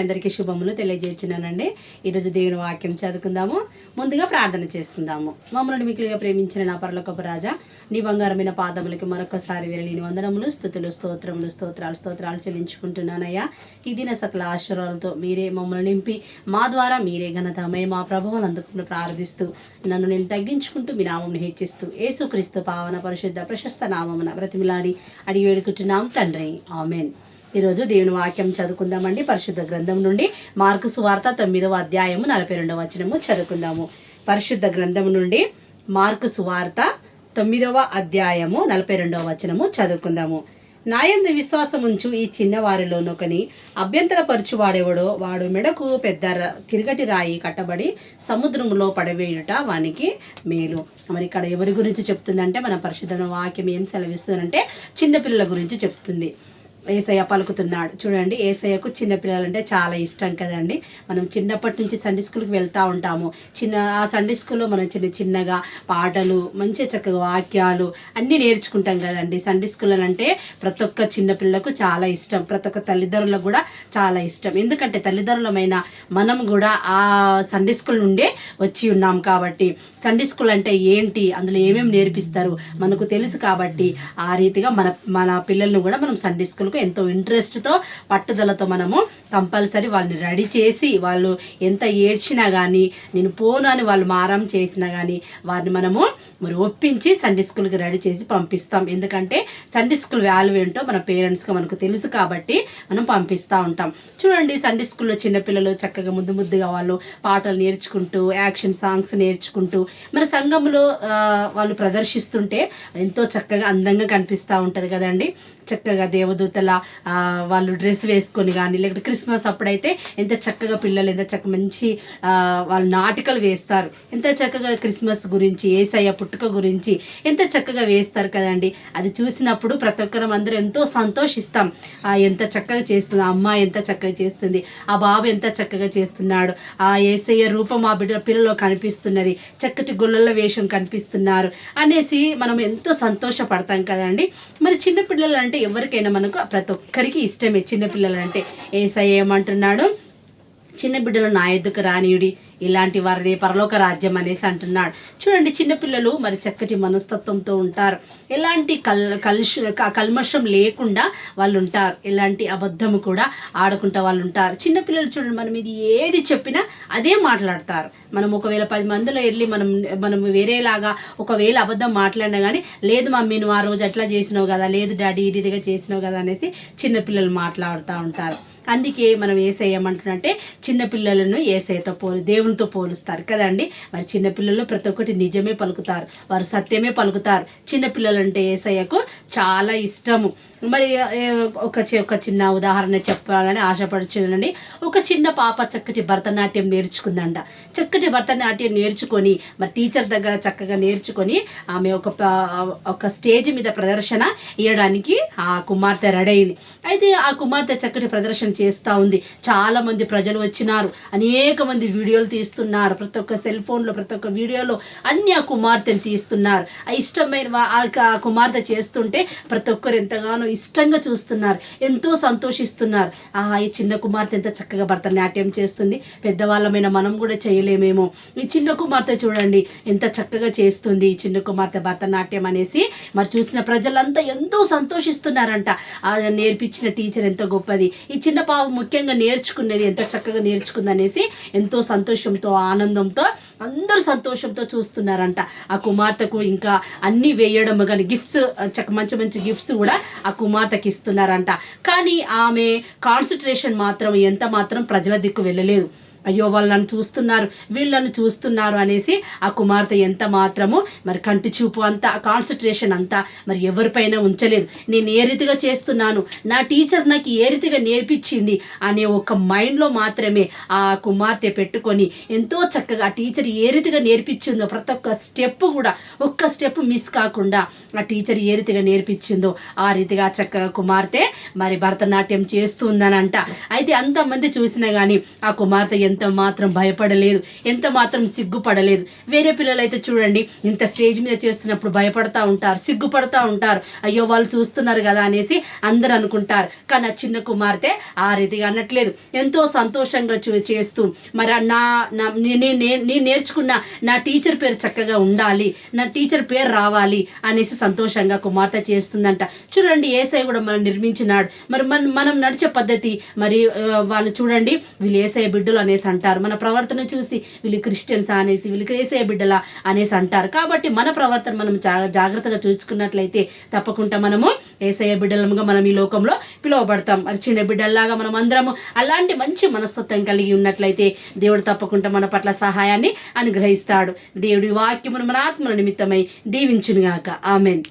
అందరికీ శుభములు తెలియజేస్తున్నానండి. ఈరోజు దేవుని వాక్యం చదువుకుందాము. ముందుగా ప్రార్థన చేసుకుందాము. మమ్మల్ని మిక్కిలిగా ప్రేమించిన నా పరలోకపు రాజా, నీ బంగారమైన పాదములకి మరొకసారి వెళ్ళని వందనములు, స్తుతులు, స్తోత్రాలు చెల్లించుకుంటున్నానయ్యా. ఈ దిన సకల ఆశీర్వాదాలతో మీరే మమ్మల్ని నింపి మా ద్వారా మీరే ఘనత మా ప్రభువును అందుకు ప్రార్థిస్తూ నన్ను నేను తగ్గించుకుంటూ మీ నామమును హెచ్చిస్తూ యేసుక్రీస్తు పావన పరిశుద్ధ ప్రశస్త నామమున బ్రతిమిలాడి అడిగి వేడుకుంటున్నాం తండ్రి, ఆమెన్. ఈరోజు దేవుని వాక్యం చదువుకుందామండి. పరిశుద్ధ గ్రంథం నుండి మార్కు సువార్త 9వ అధ్యాయము 42వ వచనము చదువుకుందాము. పరిశుద్ధ గ్రంథం నుండి మార్కు సువార్త 9వ అధ్యాయము 42వ వచనము చదువుకుందాము. నాయందు విశ్వాసం ఉంచు ఈ చిన్నవారిలోనొకని అభ్యంతరపరచువాడెవడో వాడు మెడకు పెద్ద తిరగటి రాయి కట్టబడి సముద్రంలో పడవేయుట వానికి మేలు. మరి ఇక్కడ ఎవరి గురించి చెప్తుందంటే, మన పరిశుద్ధ వాక్యం ఏం సెలవిస్తుందంటే చిన్నపిల్లల గురించి చెప్తుంది. ఏసయ్య పలుకుతున్నాడు. చూడండి, ఏసయ్యకు చిన్నపిల్లలంటే చాలా ఇష్టం కదండి. మనం చిన్నప్పటి నుంచి సండే స్కూల్కి వెళ్తూ ఉంటాము. ఆ సండే స్కూల్లో మనం చిన్నగా పాటలు, మంచి చక్కగా వాక్యాలు అన్నీ నేర్చుకుంటాం కదండి. సండే స్కూల్ అంటే ప్రతి ఒక్క చిన్నపిల్లకు చాలా ఇష్టం, ప్రతి ఒక్క తల్లిదండ్రులకు కూడా చాలా ఇష్టం. ఎందుకంటే తల్లిదండ్రులమైన మనం కూడా ఆ సండే స్కూల్ నుండే వచ్చి ఉన్నాం కాబట్టి, సండే స్కూల్ అంటే ఏంటి, అందులో ఏమేమి నేర్పిస్తారు మనకు తెలుసు కాబట్టి, ఆ రీతిగా మన పిల్లలను కూడా మనం సండే స్కూల్కు ఎంతో ఇంట్రెస్ట్తో, పట్టుదలతో మనము కంపల్సరీ వాళ్ళని రెడీ చేసి, వాళ్ళు ఎంత ఏడ్చినా కానీ, నేను పోను అని వాళ్ళు మారం చేసినా కానీ వారిని మనము ఒప్పించి సండే స్కూల్కి రెడీ చేసి పంపిస్తాం. ఎందుకంటే సండే స్కూల్ వాల్యూ ఏంటో మన పేరెంట్స్గా మనకు తెలుసు కాబట్టి మనం పంపిస్తూ ఉంటాం. చూడండి, సండే స్కూల్లో చిన్నపిల్లలు చక్కగా ముద్దుగా వాళ్ళు పాటలు నేర్చుకుంటూ, యాక్షన్ సాంగ్స్ నేర్చుకుంటూ మన సంఘంలో వాళ్ళు ప్రదర్శిస్తుంటే ఎంతో చక్కగా అందంగా కనిపిస్తూ ఉంటుంది కదండి. చక్కగా దేవదూతల వాళ్ళు డ్రెస్ వేసుకొని కానీ, లేకపోతే క్రిస్మస్ అప్పుడైతే ఎంత చక్కగా పిల్లలు ఎంత చక్కగా మంచి వాళ్ళు నాటికలు వేస్తారు. ఎంత చక్కగా క్రిస్మస్ గురించి, యేసయ్య పుట్టుక గురించి ఎంత చక్కగా వేస్తారు కదండి. అది చూసినప్పుడు ప్రతి ఒక్కరం అందరూ ఎంతో సంతోషిస్తాం. ఎంత చక్కగా చేస్తుంది ఆ అమ్మ, ఎంత చక్కగా చేస్తుంది ఆ బాబు, ఎంత చక్కగా చేస్తున్నాడు, ఆ యేసయ్య రూపం ఆ పిల్లలో కనిపిస్తున్నది, చక్కటి గొల్లల వేషం కనిపిస్తున్నారు అనేసి మనం ఎంతో సంతోషపడతాం కదండి. మరి చిన్నపిల్లలు అంటే ఎవరికైనా మనకు ప్రతి ఒక్కరికి ఇష్టమే. చిన్నపిల్లలు అంటే యేసయ్య ఏమంటున్నాడు, చిన్న బిడ్డలు నా ఎద్దుకు రానియుడి, ఇలాంటి వారిదే పరలోక రాజ్యం అనేసి అంటున్నాడు. చూడండి, చిన్నపిల్లలు మరి చక్కటి మనస్తత్వంతో ఉంటారు. ఎలాంటి కల్మషం లేకుండా వాళ్ళు ఉంటారు. ఎలాంటి అబద్ధము కూడా ఆడుకుంటా వాళ్ళు ఉంటారు. చిన్నపిల్లలు చూడండి, మనం ఇది ఏది చెప్పినా అదే మాట్లాడతారు. మనం ఒకవేళ 10 మందిలో వెళ్ళి మనం వేరేలాగా ఒకవేళ అబద్ధం మాట్లాడినా కానీ, లేదు మమ్మీ నువ్వు ఆ రోజు అట్లా చేసినావు కదా, లేదు డాడీ ఇదిగా చేసినావు కదా అనేసి చిన్నపిల్లలు మాట్లాడుతూ ఉంటారు. అందుకే మనం ఏసేయమంటున్నట్టే చిన్నపిల్లలను ఏసయ్యతో దేవునితో పోలుస్తారు కదండి. మరి చిన్నపిల్లలు ప్రతి ఒక్కటి నిజమే పలుకుతారు, వారు సత్యమే పలుకుతారు. చిన్నపిల్లలు అంటే ఏసయ్యకు చాలా ఇష్టము. మరి ఒక చిన్న ఉదాహరణ చెప్పాలని ఆశపడుచునండి. ఒక చిన్న పాప చక్కటి భరతనాట్యం నేర్చుకుందంట. చక్కటి భరతనాట్యం నేర్చుకొని మరి టీచర్ దగ్గర చక్కగా నేర్చుకొని ఆమె ఒక స్టేజ్ మీద ప్రదర్శన ఇవ్వడానికి ఆ కుమార్తె రెడీ అయింది. అయితే ఆ కుమార్తె చక్కటి ప్రదర్శన చేస్తూ ఉంది. చాలా మంది ప్రజలు వచ్చినారు, అనేక మంది వీడియోలు తీస్తున్నారు. ప్రతి ఒక్క సెల్ ఫోన్లో, ప్రతి ఒక్క వీడియోలో అన్ని ఆ కుమార్తెను తీస్తున్నారు. ఆ ఇష్టమైన ఆ కుమార్తె చేస్తుంటే ప్రతి ఒక్కరు ఎంతగానో ఇష్టంగా చూస్తున్నారు, ఎంతో సంతోషిస్తున్నారు. ఈ చిన్న కుమార్తె ఎంత చక్కగా భరతనాట్యం చేస్తుంది, పెద్దవాళ్ళమైన మనం కూడా చేయలేమేమో. ఈ చిన్న కుమార్తె చూడండి ఎంత చక్కగా చేస్తుంది, ఈ చిన్న కుమార్తె భరతనాట్యం అనేసి మరి చూసిన ప్రజలంతా ఎంతో సంతోషిస్తున్నారంట. నేర్పించిన టీచర్ ఎంతో గొప్పది, ఈ చిన్న పాప ముఖ్యంగా నేర్చుకున్నది ఎంత చక్కగా నేర్చుకుంది అనేసి ఎంతో సంతోషంతో, ఆనందంతో అందరూ సంతోషంతో చూస్తున్నారంట. ఆ కుమార్తెకు ఇంకా అన్నీ వేయడం కానీ గిఫ్ట్స్, మంచి గిఫ్ట్స్ కూడా ఆ కుమార్తెకి ఇస్తున్నారంట. కానీ ఆమె కాన్సన్ట్రేషన్ మాత్రం ఎంత మాత్రం ప్రజల దిక్కు వెళ్ళలేదు. అయ్యో వాళ్ళని చూస్తున్నారు, వీళ్ళని చూస్తున్నారు అనేసి ఆ కుమార్తె ఎంత మాత్రము మరి కంటి చూపు అంతా, కాన్సన్ట్రేషన్ అంతా మరి ఎవరిపైన ఉంచలేదు. నేను ఏ రీతిగా చేస్తున్నాను, నా టీచర్ నాకు ఏ రీతిగా నేర్పించింది అనే ఒక మైండ్లో మాత్రమే ఆ కుమార్తె పెట్టుకొని ఎంతో చక్కగా ఆ టీచర్ ఏ రీతిగా నేర్పించిందో ప్రతి ఒక్క స్టెప్ కూడా ఒక్క స్టెప్ మిస్ కాకుండా ఆ టీచర్ ఏ రీతిగా నేర్పించిందో ఆ రీతిగా చక్కగా కుమార్తె మరి భరతనాట్యం చేస్తుందనంట. అయితే అంతమంది చూసినా కానీ ఆ కుమార్తె ఎంత మాత్రం భయపడలేదు, ఎంత మాత్రం సిగ్గుపడలేదు. వేరే పిల్లలు అయితే చూడండి ఇంత స్టేజ్ మీద చేస్తున్నప్పుడు భయపడతా ఉంటారు, సిగ్గుపడతా ఉంటారు. అయ్యో వాళ్ళు చూస్తున్నారు కదా అనేసి అందరూ అనుకుంటారు. కానీ ఆ చిన్న కుమార్తె ఆ రీతిగా అనట్లేదు. ఎంతో సంతోషంగా చేస్తూ మరి నేను నేర్చుకున్న నా టీచర్ పేరు చక్కగా ఉండాలి, నా టీచర్ పేరు రావాలి అనేసి సంతోషంగా కుమార్తె చేస్తుందంట. చూడండి, యేసయ్య కూడా మనం నిర్మించినాడు. మరి మనం నడిచే పద్ధతి మరి వాళ్ళు చూడండి, వీళ్ళు యేసయ్య బిడ్డలు అనేసి అంటారు. మన ప్రవర్తన చూసి వీళ్ళు క్రిస్టియన్స్ అనేసి, వీళ్ళకి యేసయ్య బిడ్డలా అనేసి అంటారు. కాబట్టి మన ప్రవర్తన మనం జాగ్రత్తగా చూసుకున్నట్లయితే తప్పకుండా మనము యేసయ్య బిడ్డలముగా మనం ఈ లోకంలో పిలువబడతాం. మరి చిన్న బిడ్డల్లాగా మనం అందరము అలాంటి మంచి మనస్తత్వం కలిగి ఉన్నట్లయితే దేవుడు తప్పకుండా మన పట్ల సహాయాన్ని అనుగ్రహిస్తాడు. దేవుడి వాక్యమును మన ఆత్మల నిమిత్తమై దీవించునుగాక. ఆమెన్.